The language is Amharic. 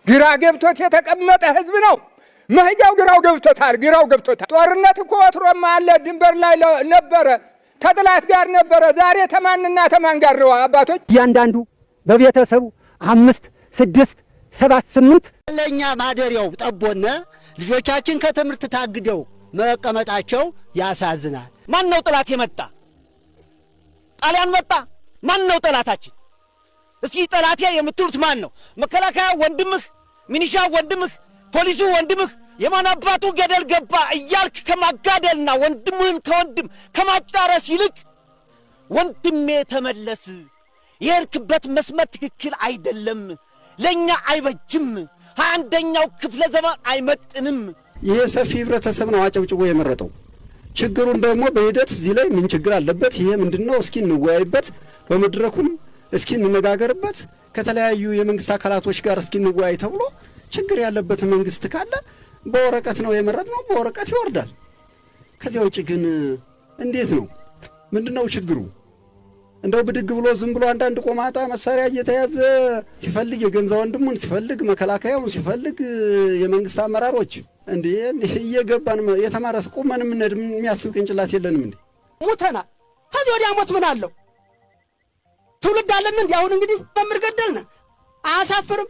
ግራ ገብቶት የተቀመጠ ህዝብ ነው። መሄጃው ግራው ገብቶታል። ጦርነት እኮ ወትሮም አለ። ድንበር ላይ ነበረ፣ ተጥላት ጋር ነበረ። ዛሬ ተማንና ተማን ጋር ነው አባቶች። እያንዳንዱ በቤተሰቡ 5፣ 6፣ 7፣ 8 ለኛ ማደሪያው ጠቦነ ልጆቻችን ከትምህርት ታግደው መቀመጣቸው ያሳዝናል። ማን ነው ጠላት የመጣ? ጣሊያን መጣ? ማን ነው ጠላታችን? እስኪ ጠላቴ የምትሉት ማን ነው? መከላከያ ወንድምህ፣ ሚኒሻ ወንድምህ፣ ፖሊሱ ወንድምህ የማን አባቱ ገደል ገባ እያልክ ከማጋደልና ወንድምህን ከወንድም ከማጫረስ ይልቅ ወንድሜ ተመለስ፣ የሄድክበት መስመር ትክክል አይደለም፣ ለኛ አይበጅም፣ 21ኛው ክፍለ ዘመን አይመጥንም። ይሄ ሰፊ ህብረተሰብ ነው አጨብጭቦ የመረጠው። ችግሩን ደግሞ በሂደት እዚህ ላይ ምን ችግር አለበት፣ ይሄ ምንድነው፣ እስኪ እንወያይበት፣ በመድረኩም እስኪ እንነጋገርበት፣ ከተለያዩ የመንግስት አካላቶች ጋር እስኪ እንወያይ ተብሎ ችግር ያለበት መንግስት ካለ በወረቀት ነው የመረጥነው፣ በወረቀት ይወርዳል። ከዚያ ውጭ ግን እንዴት ነው? ምንድነው ችግሩ? እንደው ብድግ ብሎ ዝም ብሎ አንዳንድ ቆማጣ መሳሪያ እየተያዘ ሲፈልግ የገንዘብ ወንድሙን ሲፈልግ መከላከያውን ሲፈልግ የመንግስት አመራሮች እንዴ እየገባን የተማረስ ቁመን ምን የሚያስብ ቅንጭላት የለንም እንዴ? ሙተና ከዚህ ወዲያ ሞት ምን አለው? ትውልድ አለን እንዴ? አሁን እንግዲህ መምር ገደልነ አያሳፍርም?